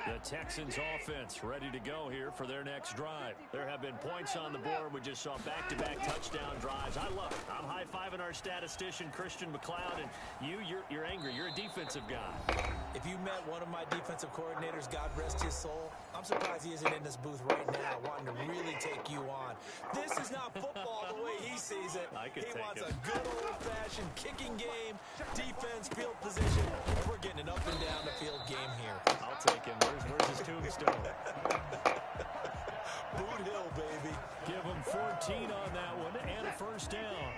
The Texans offense ready to go here for their next drive. There have been points on the board. We just saw back-to-back touchdown drives. I love it. I'm high-fiving our statistician, Christian McLeod, and you're angry. You're a defensive guy. If you met one of my defensive coordinators, God rest his soul, I'm surprised he isn't in this booth right now wanting to really take you on. This is not football the way he sees it. He wants a good old-fashioned kicking game, defense, field position, and we're getting an up-and-down the field game here. I'll take him. Where's his tombstone? Boot Hill, baby. Give him 14 on that one and a first down.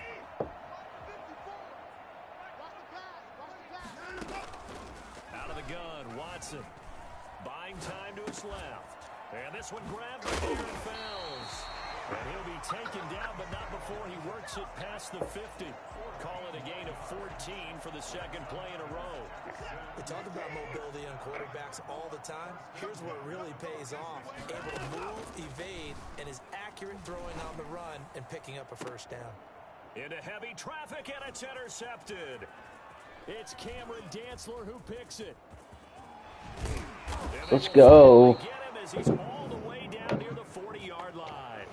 Out of the gun, Watson. Buying time to his left. And this one grabbed by Aaron Fells. And he'll be taken down, but not before he works it past the 50. Call it a gain of 14 for the second play in a row. We talk about mobility on quarterbacks all the time. Here's where it really pays off. Able to move, evade, and is accurate throwing on the run and picking up a first down. Into heavy traffic, and it's intercepted. It's Cameron Dantzler who picks it. Let's go. Get him as he's all the way down near the 40-yard line.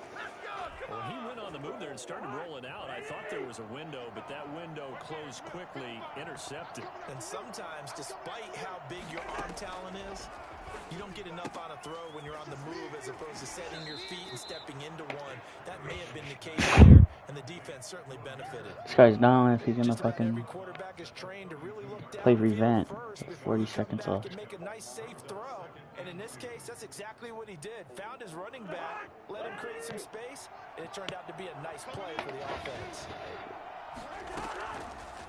Well, he went on the move there and started rolling out. I thought there was a window, but that window closed quickly, intercepted. And sometimes, despite how big your arm talent is, you don't get enough on a throw when you're on the move as opposed to setting your feet and stepping into one. That may have been the case here, and the defense certainly benefited. This guy's down if he's gonna Just about every fucking quarterback is trained to really look play downfield revent. first before 40 he come seconds back left. and make a nice, safe throw. And in this case, that's exactly what he did. Found his running back, let him create some space, and it turned out to be a nice play for the offense.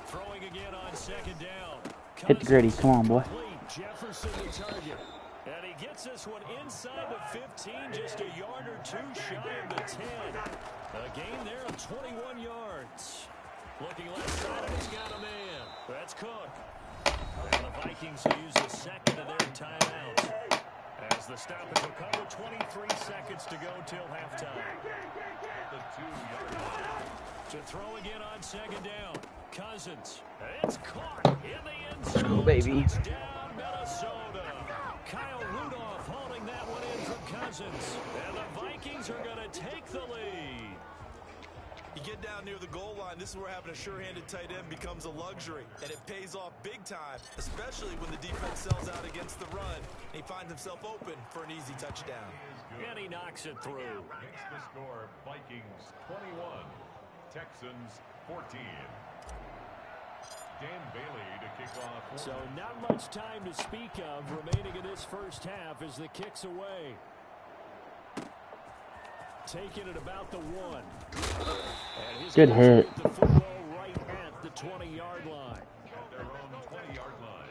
Throwing again on second down. Hit the gritty. Come on, boy. Jefferson the target. And he gets this one inside the 15, just a yard or two shy of the 10. A gain there of 21 yards. Looking left side, and he's got a man. That's Cook. And the Vikings use the second of their timeouts. As the stoppage will cover, 23 seconds to go till halftime. The 2-yard line. To throw again on second down. Cousins. It's caught in the end zone. Let's go, baby. Touchdown, Minnesota. Kyle Rudolph holding that one in from Cousins. And the Vikings are going to take the lead. You get down near the goal line, this is where having a sure-handed tight end becomes a luxury, and it pays off big time, especially when the defense sells out against the run, and he finds himself open for an easy touchdown. And he knocks it through. Makes the score Vikings 21, Texans 14. Dan Bailey to kick off. So not much time to speak of remaining in this first half as the kick's away. Taking it about the 1. And Good hit. The football right at the 20-yard line. At their own 20-yard line.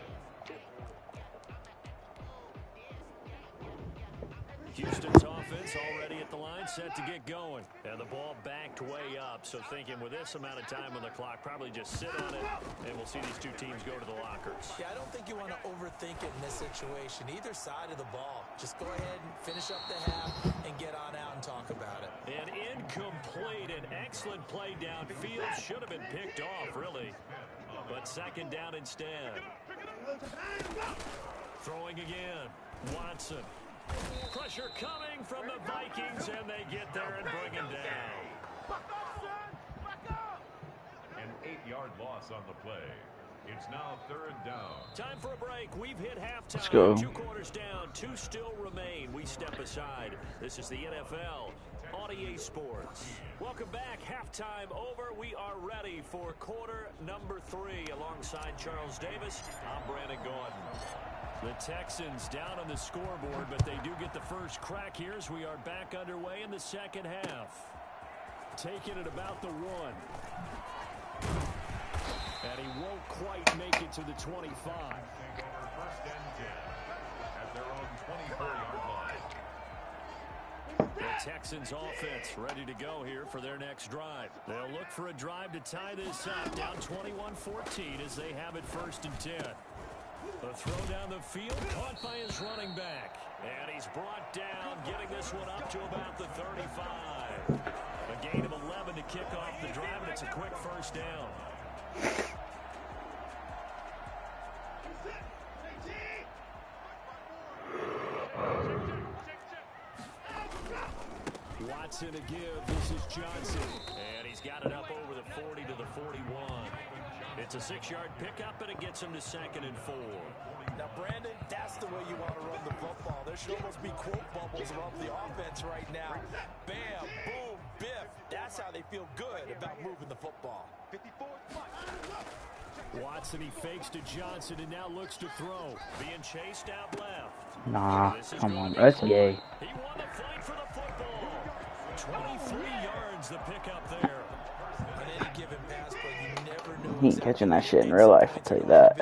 Houston's offense already at the line, set to get going. And the ball backed way up, so thinking with this amount of time on the clock, probably just sit on it, and we'll see these two teams go to the lockers. Yeah, I don't think you want to overthink it in this situation. Either side of the ball. Just go ahead and finish up the half and get on out and talk about it. An incomplete and excellent play downfield. Should have been picked off, really. But second down instead. Throwing again. Watson. Pressure coming from the Vikings, and they get there and bring him down. An 8-yard loss on the play. It's now 3rd down. Time for a break. We've hit halftime. Let's go. 2 quarters down. 2 still remain. We step aside. This is the NFL on EA Sports. Welcome back. Halftime over. We are ready for quarter number 3. Alongside Charles Davis, I'm Brandon Gordon. The Texans down on the scoreboard, but they do get the first crack here as we are back underway in the second half. Taking it about the 1. And he won't quite make it to the 25. Take over 1st and 10 at their own 24-yard line. The Texans offense ready to go here for their next drive. They'll look for a drive to tie this up, down 21-14 as they have it 1st and 10. A throw down the field, caught by his running back. And he's brought down, getting this one up to about the 35. A gain of 11 to kick off the drive, and it's a quick first down. Watson to give. This is Johnson. And he's got it up over the 40 to the 41. It's a 6-yard pickup, and it gets him to 2nd and 4. Now, Brandon, that's the way you want to run the football. There should almost be quote bubbles around the offense right now. Bam, boom, biff. That's how they feel good about moving the football. Watson, he fakes to Johnson and now looks to throw. Being chased out left. Nah, come on. That's gay. He won the fight for the football. 23 yards the pickup there. On any given pass play, you never know He ain't catching that shit in real life, I'll tell you that.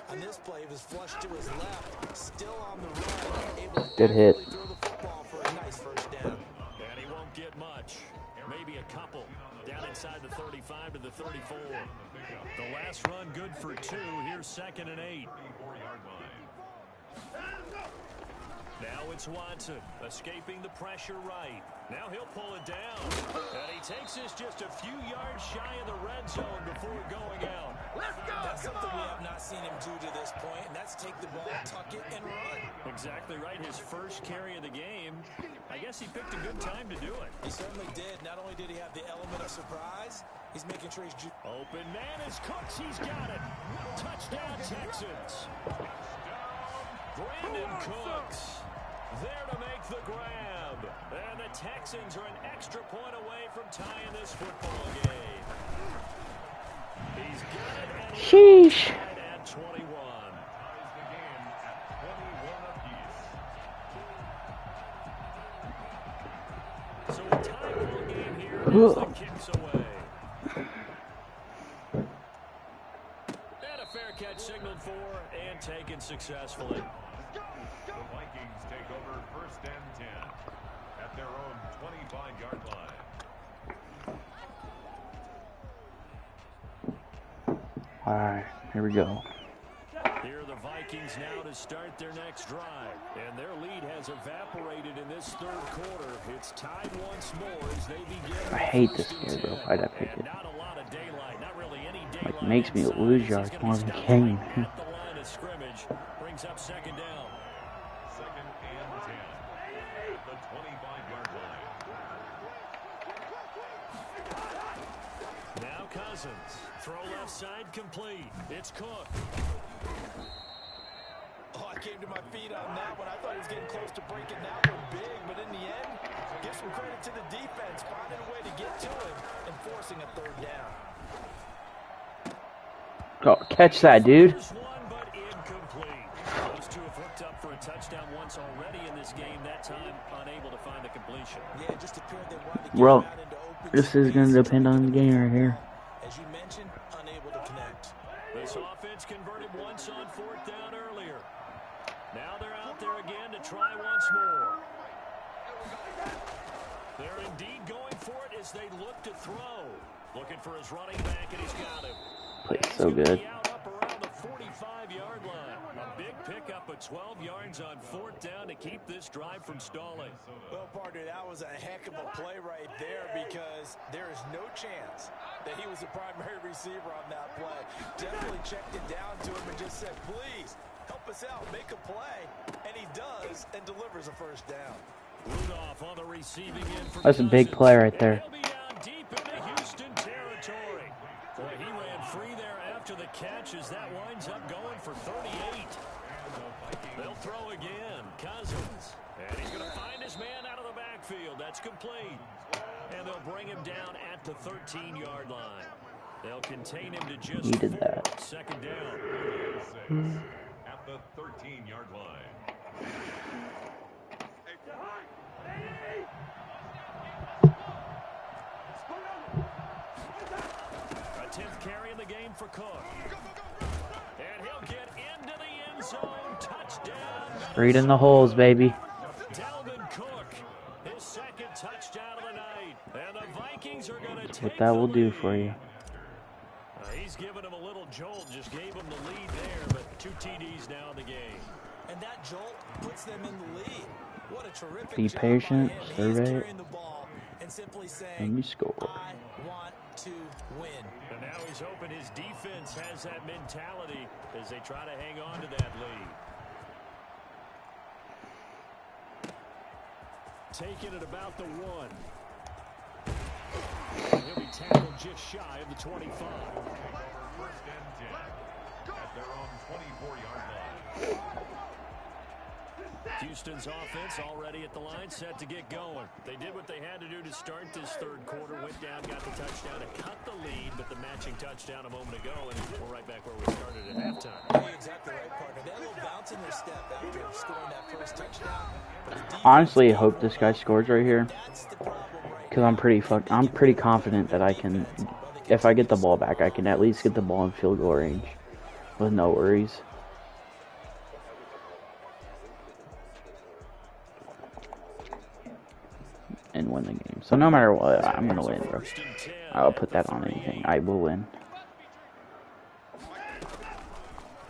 On this play, it was flushed to his left, still on the run, able to Good hit. throw the football for a nice first down. And he won't get much. couple. Down inside the 35 to the 34. The last run good for 2. Here's 2nd and 8. Now it's Watson, escaping the pressure right. Now he'll pull it down. And he takes this just a few yards shy of the red zone before going out. Let's go! That's something we have not seen him do to this point, and that's take the ball, tuck it, and run. Exactly right. His first carry of the game. I guess he picked a good time to do it. He certainly did. Not only did he have the element of surprise, he's making sure he's... Open man is Cooks. He's got it. Touchdown, Texans. Brandon Cooks there to make the grab. And the Texans are an extra point away from tying this football game. He's got it and sheesh. At 21. So a tie ball game here as the kicks away. And a fair catch signaled for and taken successfully. The Vikings take over 1st and 10 at their own 25-yard line. All right, here we go. Here are the Vikings now to start their next drive. And their lead has evaporated in this 3rd quarter. It's tied once more as they begin. I hate this game, bro. Why'd I pick it? Not a lot of daylight, not really any daylight. Like, makes me lose yards more than game. At the line of scrimmage, brings up 2nd down. 2nd and 10 at the 25-yard line. Now Cousins. Throw left side complete. It's Cook. Oh, I came to my feet on that one. I thought he was getting close to breaking that one big, but in the end, give some credit to the defense, finding a way to get to him and forcing a 3rd down. Oh, catch that, dude. One, but incomplete. Those two have hooked up for a touchdown once already in this game. That time, unable to find the completion. Yeah, it just appeared they wanted to get Well, him out into open this is going to depend on the game right here. As you mentioned, unable to connect. This offense converted once on 4th down earlier. Now they're out there again to try once more. They're indeed going for it as they look to throw. Looking for his running back, and he's got him. Plays so good. Out up around the 45-yard line. A big pickup of 12 yards on 4th down to keep this drive from stalling. Well, partner, that was a heck of a play right there because there is no chance that he was the primary receiver on that play. Definitely checked it down to him and just said, please, help us out, make a play. And he does and delivers a 1st down. Rudolph on the receiving end for That's a big play right there. He'll be down deep into Houston territory. Boy, he ran free there after the catch as that winds up going for 38. They'll throw again. Cousins. And he's going to find his man out of the backfield. That's complete. And they'll bring him down at the 13-yard line. They'll contain him to just Needed that. 2nd down. At the 13-yard line. A 10th carry in the game for Cook. And he'll get into the end zone. Touchdown. Straight in the holes, baby. Dalvin Cook, his 2nd touchdown of the night. And the Vikings are going to take What that will the do lead. for you. He's giving him a little jolt. Just gave him the lead there, but 2 TDs now in the game. And that jolt puts them in the lead. What a terrific Be job patient, by him. He's survey it, carrying the ball and simply saying, and you score. I want to win. And now he's hoping his defense has that mentality as they try to hang on to that lead. Taking it about the 1. He'll be tackled just shy of the 25. 1st and 10 at their own 24-yard line. Houston's offense already at the line, set to get going. They did what they had to do to start this 3rd quarter, went down, got the touchdown to cut the lead, but the matching touchdown a moment ago, and we're right back where we started at halftime. You're exactly right, partner. They had a little bounce in their step after scoring that 1st touchdown. Honestly, I hope this guy scores right here, because I'm pretty confident that I can, if I get the ball back, I can at least get the ball in field goal range with no worries. and win the game. So no matter what, I'm going to win, bro. First and 10 I'll at put the that on 48. anything. I will win.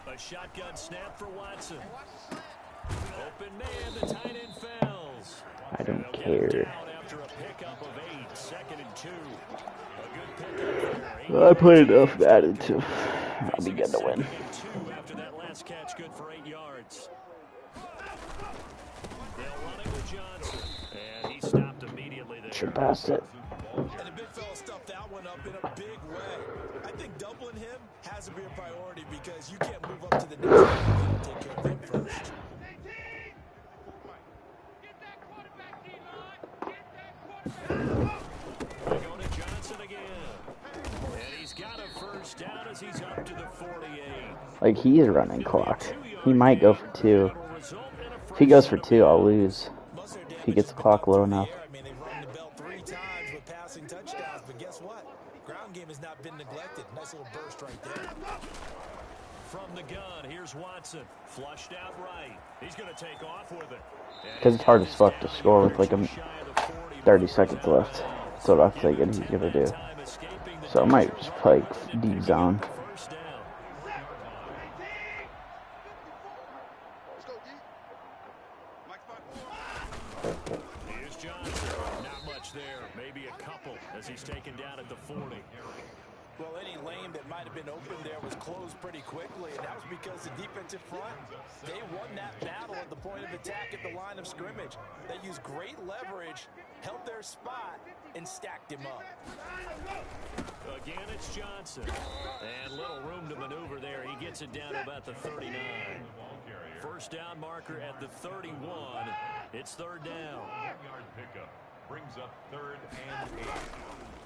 A shotgun snap for Watson. Open man, the tight end fails. I don't They'll get him care. down after a pickup of 8, 2nd and 2. A good pickup there. I played enough Madden to I'll be good to win. 2nd and 2 after that last catch, good for 8 yards. They'll run it with Johnson, and he stopped immediately there. Should pass it. And the big fella stuffed that one up in a big way. I think doubling him has to be a priority because you can't move up to the next level if you don't take care of him first. They go to Johnson again. And he's got a first down as he's up to the 48. Like, he is running clock. He might go for 2. If he goes for 2, I'll lose. If he gets the clock low enough. I mean, they've rung the bell 3 times with passing touchdowns, but guess what? Ground game has not been neglected. Nice little burst right there. From the gun, here's Watson. Flushed out right. He's going to take off with it. Because it's hard as fuck to score with like 30 seconds left. That's what I'm thinking he's going to do. So I might just play deep zone. First down. Here's Johnson. Not much there. Maybe a couple as he's taken down at the 40. Well, any lane that might have been open there was closed pretty quickly, and that was because the defensive front, they won that battle at the point of attack at the line of scrimmage. They used great leverage, held their spot, and stacked him up. Again, it's Johnson. And little room to maneuver there. He gets it down to about the 39. First down marker at the 31. It's 3rd down. 5-yard pickup brings up 3rd and 8.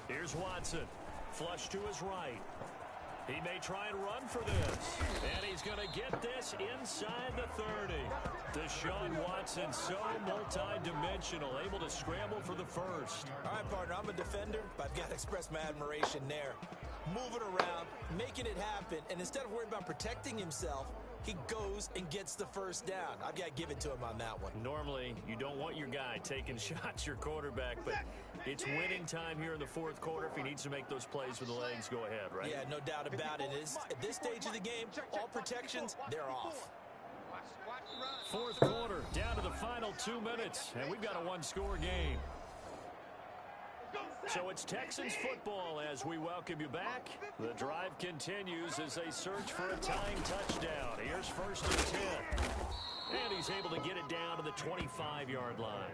Here's Watson. Flush to his right. He may try and run for this. And he's going to get this inside the 30. Deshaun Watson, so multi-dimensional, able to scramble for the first. All right, partner, I'm a defender, but I've got to express my admiration there. Moving around, making it happen, and instead of worrying about protecting himself, he goes and gets the first down. I've got to give it to him on that one. Normally, you don't want your guy taking shots, your quarterback, but it's winning time here in the 4th quarter. If he needs to make those plays with the legs, go ahead, right? Yeah, no doubt about it. At this stage of the game, all protections, they're off. 4th quarter, down to the final 2 minutes, and we've got a 1-score game. So it's Texans football as we welcome you back. The drive continues as they search for a tying touchdown. Here's 1st and 10. And he's able to get it down to the 25-yard line.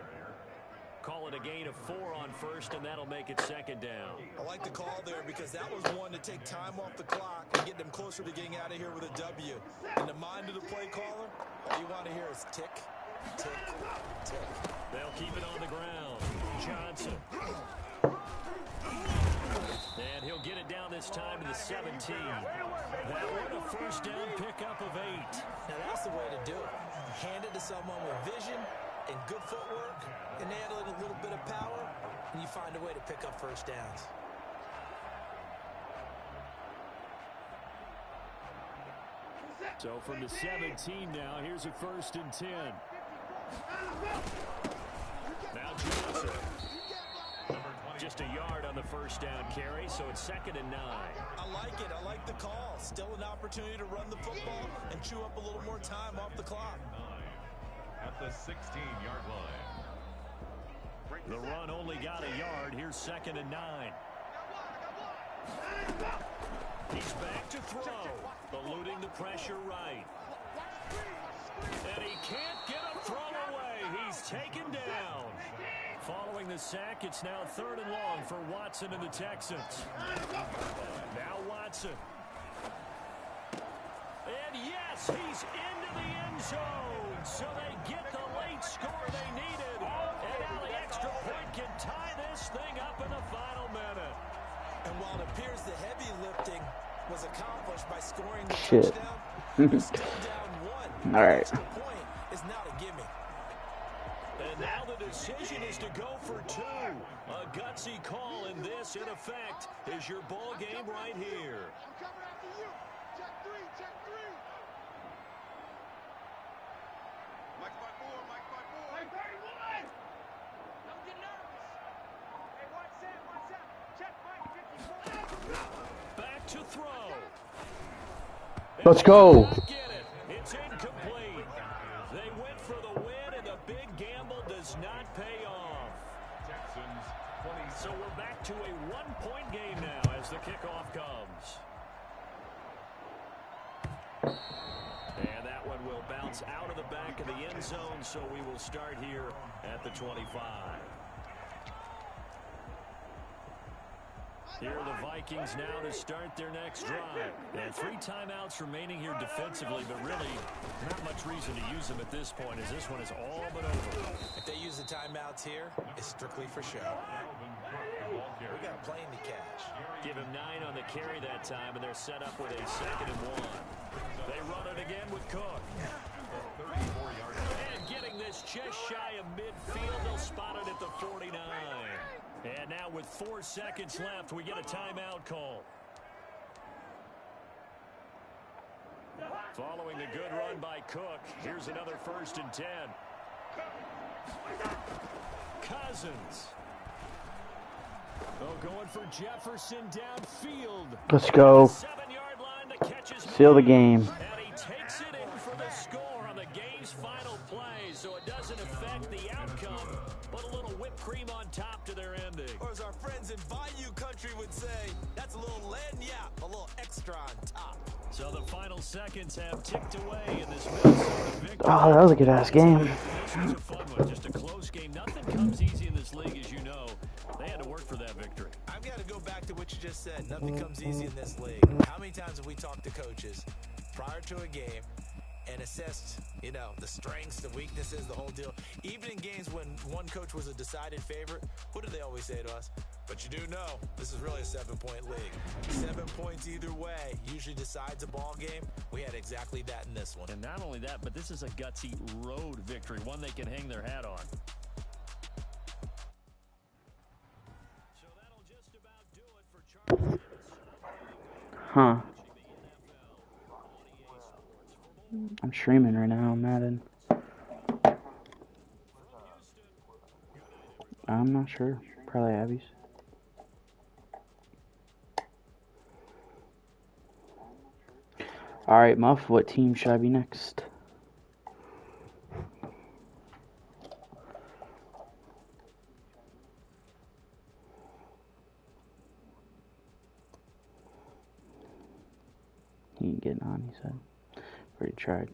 Call it a gain of 4 on 1st, and that'll make it 2nd down. I like the call there because that was one to take time off the clock and get them closer to getting out of here with a W. In the mind of the play caller, all you want to hear is tick, tick, tick. They'll keep it on the ground. Johnson. And he'll get it down this time to the 17. That one a first down pickup of 8. Now that's the way to do it. Hand it to someone with vision and good footwork, and add a little bit of power, and you find a way to pick up first downs. So from the 17 now, here's a 1st and 10. Now Johnson. Just a yard on the first down carry, so it's 2nd and 9. I like it. I like the call. Still an opportunity to run the football and chew up a little more time off the clock. At the 16-yard line. The run only got a yard. Here's 2nd and 9. He's back to throw, eluding the pressure right. And he can't get a throw away. He's taken down. Following the sack, it's now 3rd and long for Watson and the Texans. Now Watson. And yes, he's into the end zone. So they get the late score they needed. And now the extra point can tie this thing up in the final minute. And while it appears the heavy lifting was accomplished by scoring the Shit. touchdown, you're still down 1. All right. The extra point is not a gimme. And now the decision is to go for 2. A gutsy call, and this, in effect, is your ball game right here. I'm coming after you. Check 3, check 3. Mike by 4, Mike by 4. Mike 31. Don't get nervous. Back to throw. Let's go. It's incomplete. They went for the win, and the big gamble does not pay off. So we're back to a one-point game now as the kickoff comes. And that one will bounce out of the back of the end zone, so we will start here at the 25. Here are the Vikings now to start their next drive. And 3 timeouts remaining here defensively, but really not much reason to use them at this point, as this one is all but over. If they use the timeouts here, it's strictly for show. We got a plane to catch. Give him 9 on the carry that time, and they're set up with a 2nd and 1. They run it again with Cook. And getting this just shy of midfield, they'll spot it at the 49. And now with 4 seconds left, we get a timeout call. Following a good run by Cook, here's another 1st and 10. Cousins. Oh, going for Jefferson downfield. Let's go. 7-yard line to catch his Seal the game. And he takes it in for the score on the game's final play, so it doesn't affect the outcome, but a little whipped cream on top to their ending. Or as our friends in Bayou Country would say, that's a little lagniappe, a little extra on top. So the final seconds have ticked away in this Minnesota victory. Oh, that was a good-ass game. This was a fun one, just a close game. Nothing comes easy in this league, as you know. They had to work for that victory. I've got to go back to what you just said. Nothing comes easy in this league. How many times have we talked to coaches prior to a game and assessed, you know, the strengths, the weaknesses, the whole deal? Even in games when one coach was a decided favorite, what do they always say to us? But you do know, this is really a 7-point league. 7 points either way usually decides a ball game. We had exactly that in this one. And not only that, but this is a gutsy road victory, one they can hang their hat on. So that'll just about do it for Charlie. Huh. I'm streaming right now on Madden. I'm not sure. Probably Abby's. Alright, Muff, what team should I be next? He ain't getting on, he said. Already tried.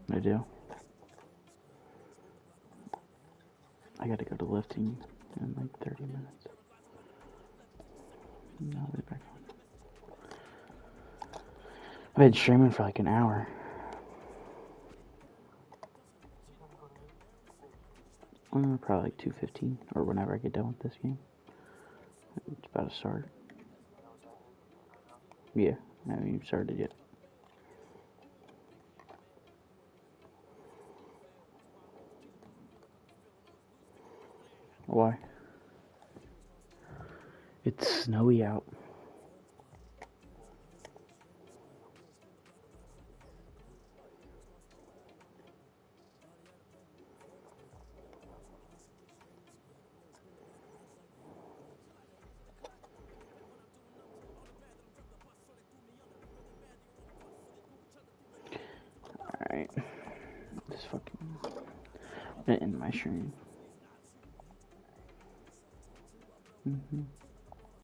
I do. I gotta go to lifting in like 30 minutes. No, I'll be back on. I've been streaming for like an hour. Probably like 2:15 or whenever I get done with this game. It's about to start. Yeah, I haven't even started yet. Why? It's snowy out. Alright. This fucking... I'm gonna end my stream.